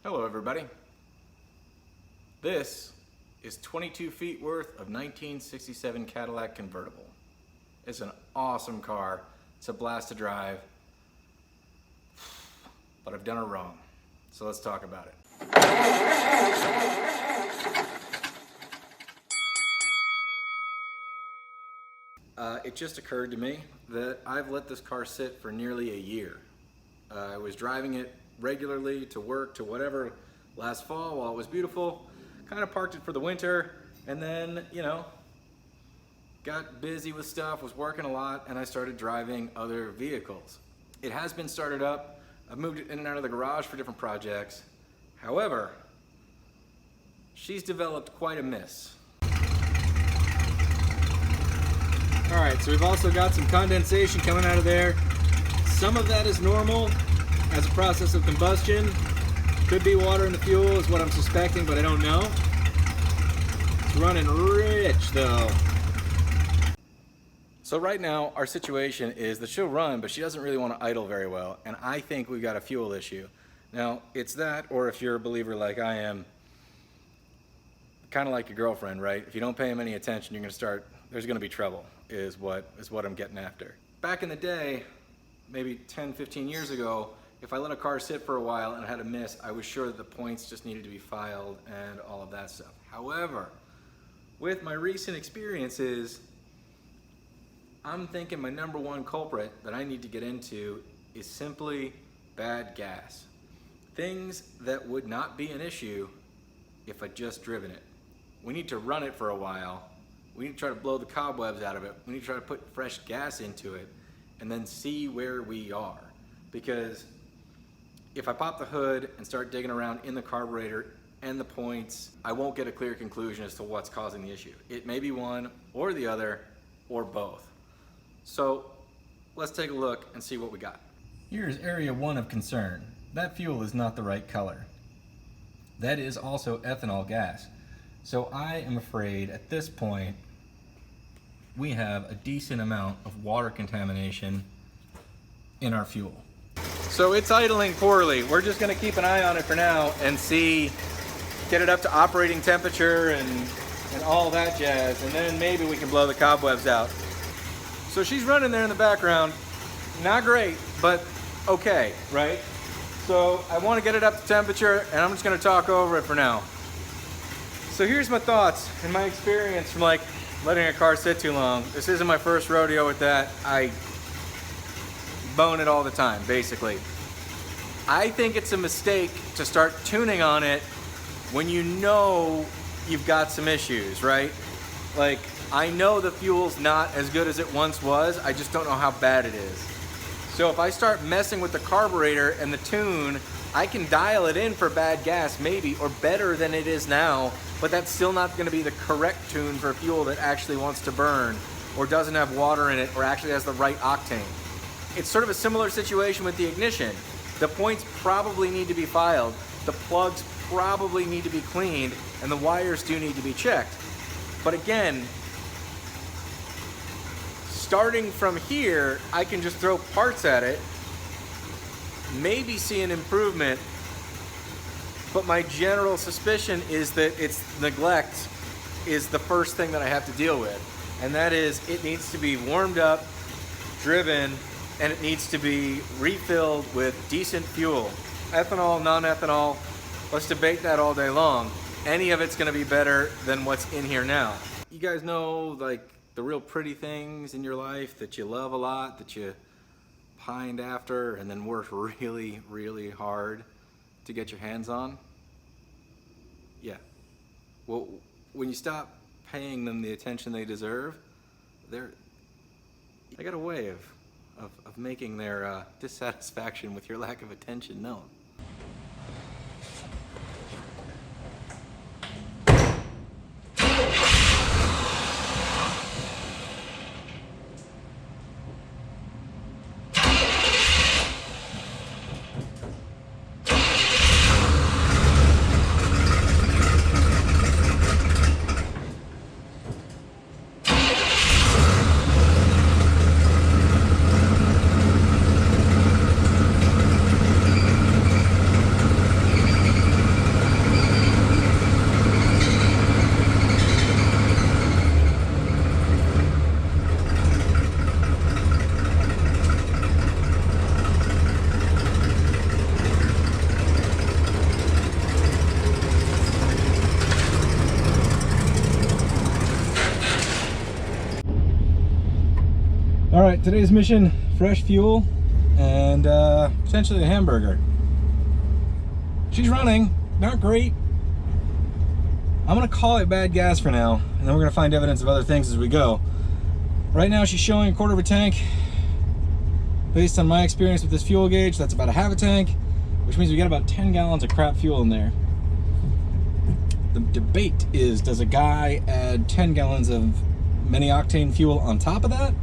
Hello everybody. This is 22 feet worth of 1967 Cadillac convertible. It's an awesome car. It's a blast to drive. But I've done it wrong. So let's talk about it. It just occurred to me that I've let this car sit for nearly a year. I was driving it regularly to work, to whatever, last fall while it was beautiful. Kind of parked it for the winter, and then, got busy with stuff, was working a lot, and I started driving other vehicles. It has been started up. I've moved it in and out of the garage for different projects. However, she's developed quite a miss. All right, so we've also got some condensation coming out of there. Some of that is normal as a process of combustion. Could be water in the fuel is what I'm suspecting, but I don't know. It's running rich though. So right now our situation is that she'll run, but she doesn't really want to idle very well, and I think we've got a fuel issue. Now it's that, or if you're a believer like I am, kind of like your girlfriend, right? If you don't pay him any attention, you're gonna start, there's gonna be trouble, is what I'm getting after. Back in the day, maybe 10, 15 years ago, if I let a car sit for a while and I had a miss, I was sure that the points just needed to be filed and all of that stuff. However, with my recent experiences, I'm thinking my number one culprit that I need to get into is simply bad gas. Things that would not be an issue if I'd just driven it. We need to run it for a while. We need to try to blow the cobwebs out of it. We need to try to put fresh gas into it and then see where we are. Because if I pop the hood and start digging around in the carburetor and the points, I won't get a clear conclusion as to what's causing the issue. It may be one or the other or both. So let's take a look and see what we got. Here's area one of concern. That fuel is not the right color. That is also ethanol gas. So I am afraid at this point we have a decent amount of water contamination in our fuel. So it's idling poorly. We're just gonna keep an eye on it for now and see, get it up to operating temperature and all that jazz, and then maybe we can blow the cobwebs out. So she's running there in the background. Not great, but okay, right? So I wanna get it up to temperature, and I'm just gonna talk over it for now. So here's my thoughts and my experience from letting a car sit too long. This isn't my first rodeo with that. I bone it all the time, basically. I think it's a mistake to start tuning on it when you know you've got some issues, right? Like, I know the fuel's not as good as it once was, I just don't know how bad it is. So if I start messing with the carburetor and the tune, I can dial it in for bad gas maybe, or better than it is now, but that's still not gonna be the correct tune for fuel that actually wants to burn, or doesn't have water in it, or actually has the right octane. It's sort of a similar situation with the ignition. The points probably need to be filed, the plugs probably need to be cleaned, and the wires do need to be checked. But again, starting from here, I can just throw parts at it, maybe see an improvement, but my general suspicion is that its neglect is the first thing that I have to deal with. And that is, it needs to be warmed up, driven, and it needs to be refilled with decent fuel. Ethanol, non-ethanol, let's debate that all day long. Any of it's gonna be better than what's in here now. You guys know, the real pretty things in your life that you love a lot, that you pined after and then worked really, really hard to get your hands on? Yeah. Well, when you stop paying them the attention they deserve, they got a way of making their dissatisfaction with your lack of attention known. All right, today's mission, fresh fuel and potentially a hamburger. She's running, not great. I'm gonna call it bad gas for now, and then we're gonna find evidence of other things as we go. Right now she's showing a quarter of a tank. Based on my experience with this fuel gauge, that's about a half a tank, which means we got about 10 gallons of crap fuel in there. The debate is, does a guy add 10 gallons of many octane fuel on top of that?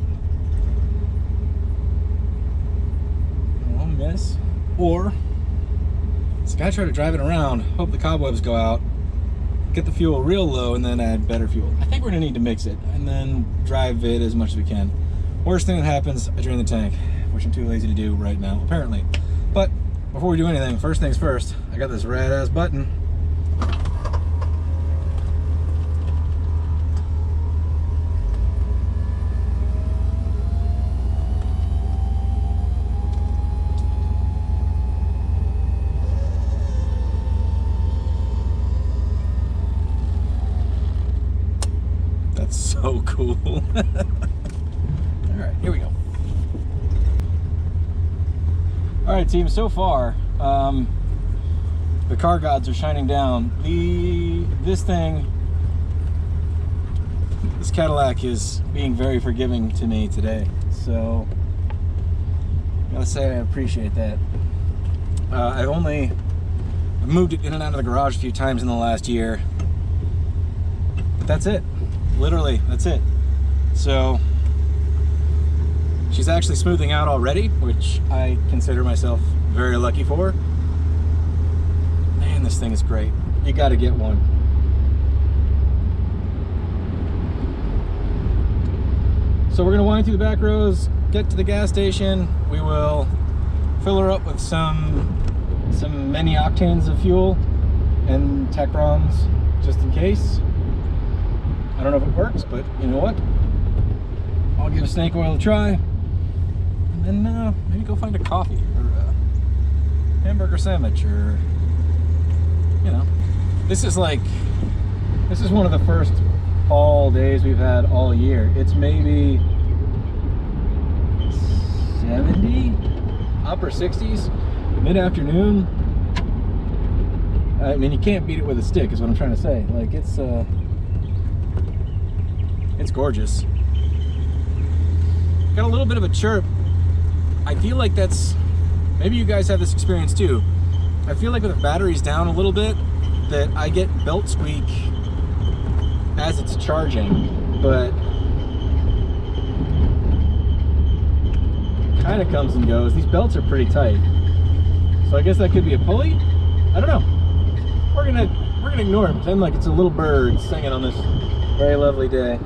Well, yes. Or this guy try to drive it around, hope the cobwebs go out, get the fuel real low, and then add better fuel. I think we're gonna need to mix it and then drive it as much as we can. Worst thing that happens, I drain the tank, which I'm too lazy to do right now, apparently. But before we do anything, first things first, I got this rad-ass button. That's so cool. All right, here we go. All right, team, so far, the car gods are shining down. This Cadillac is being very forgiving to me today. So, I gotta say I appreciate that. I've moved it in and out of the garage a few times in the last year, but that's it. Literally, that's it. So, she's actually smoothing out already, which I consider myself very lucky for. Man, this thing is great. You gotta get one. So we're gonna wind through the back roads, get to the gas station. We will fill her up with some many octanes of fuel and tech ROMs, just in case. I don't know if it works, but you know what? I'll give snake oil a try. And then maybe go find a coffee or a hamburger sandwich, or, you know. This is one of the first fall days we've had all year. It's maybe 70, upper 60s, mid-afternoon. I mean, you can't beat it with a stick is what I'm trying to say. Like, it's gorgeous. Got a little bit of a chirp. I feel like maybe you guys have this experience too. I feel like with the batteries down a little bit, that I get belt squeak as it's charging, but kind of comes and goes. These belts are pretty tight, so I guess that could be a pulley. I don't know. We're gonna ignore it, pretend like it's a little bird singing on this very lovely day.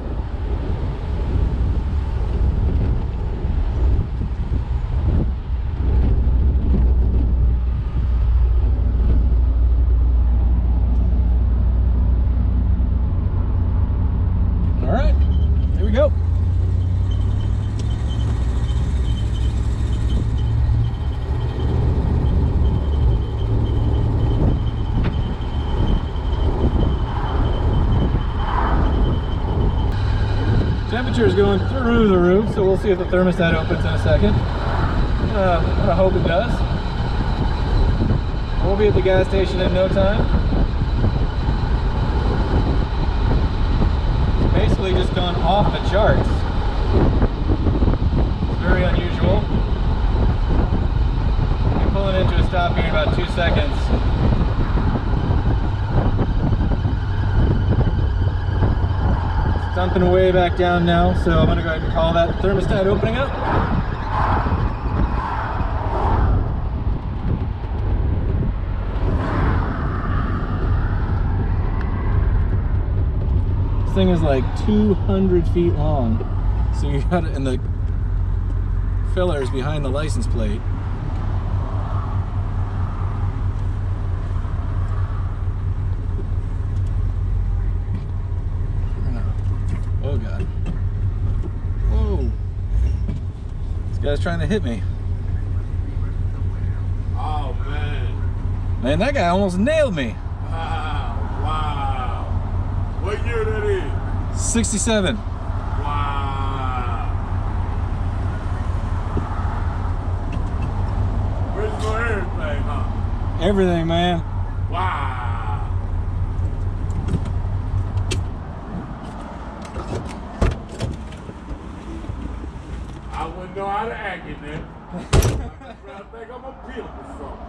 Go. Temperature is going through the roof, so we'll see if the thermostat opens in a second. I hope it does. We'll be at the gas station in no time. Basically just gone off the charts. It's very unusual. I'm pulling into a stop here in about 2 seconds. It's dumping way back down now, so I'm gonna go ahead and call that thermostat opening up. This thing is like 200 feet long, so you got it in the fillers behind the license plate. Oh god. Whoa. This guy's trying to hit me. Oh man. Man, that guy almost nailed me. Wow. What year that is? 67. Wow. Everything, man. Wow. I wouldn't know how to act in there. I think I'm a pimp or something.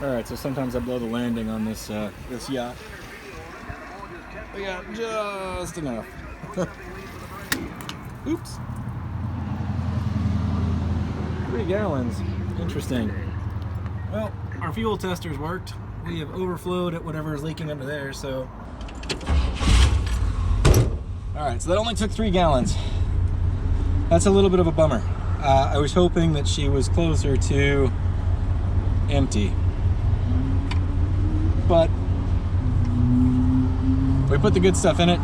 Alright, so sometimes I blow the landing on this this yacht. We got just enough. Oops. 3 gallons. Interesting. Well, our fuel testers worked. We have overflowed at whatever is leaking under there, so... Alright, so that only took 3 gallons. That's a little bit of a bummer. I was hoping that she was closer to empty. But we put the good stuff in it.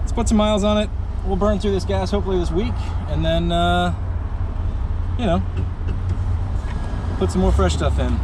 Let's put some miles on it. We'll burn through this gas hopefully this week, and then, you know, put some more fresh stuff in.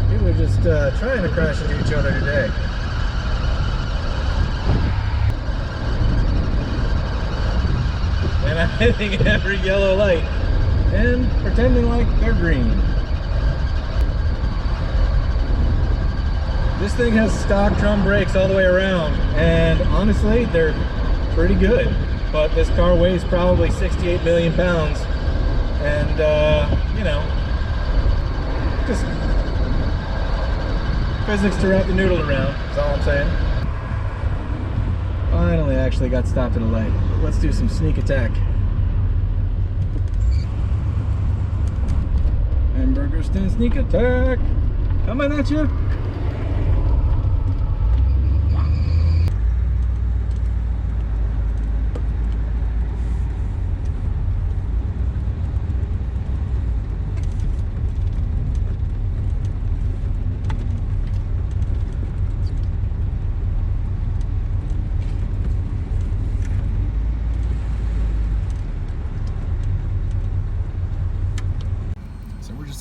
People are just trying to crash into each other today. And I'm hitting every yellow light and pretending like they're green. This thing has stock drum brakes all the way around, and honestly, they're pretty good. But this car weighs probably 68 million pounds, and you know, just physics to wrap the noodle around, is all I'm saying. Finally actually got stopped at a light. Let's do some sneak attack. Hamburger stand sneak attack. Coming at you.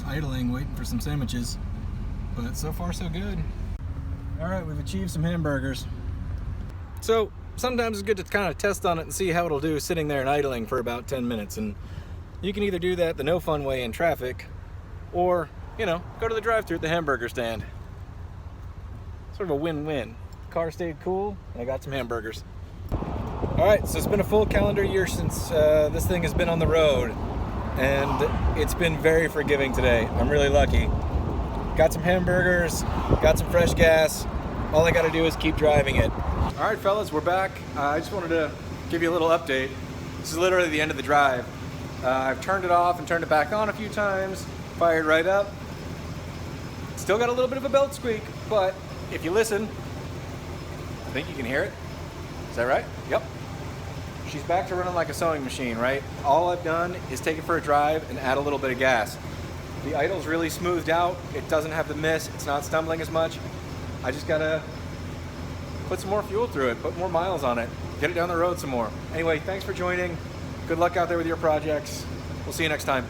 Idling, waiting for some sandwiches, but so far so good. All right, we've achieved some hamburgers. So sometimes it's good to kind of test on it and see how it'll do sitting there and idling for about 10 minutes. And you can either do that the no fun way in traffic, or, you know, go to the drive-thru at the hamburger stand. Sort of a win-win. Car stayed cool, and I got some hamburgers. All right, so it's been a full calendar year since this thing has been on the road. And it's been very forgiving today. I'm really lucky. Got some hamburgers, got some fresh gas. All I gotta do is keep driving it. All right, fellas, we're back. I just wanted to give you a little update. This is literally the end of the drive. I've turned it off and turned it back on a few times, fired right up. Still got a little bit of a belt squeak, but if you listen, I think you can hear it. Is that right? Yep. She's back to running like a sewing machine, right? All I've done is take it for a drive and add a little bit of gas. The idle's really smoothed out. It doesn't have the miss. It's not stumbling as much. I just gotta put some more fuel through it, put more miles on it, get it down the road some more. Anyway, thanks for joining. Good luck out there with your projects. We'll see you next time.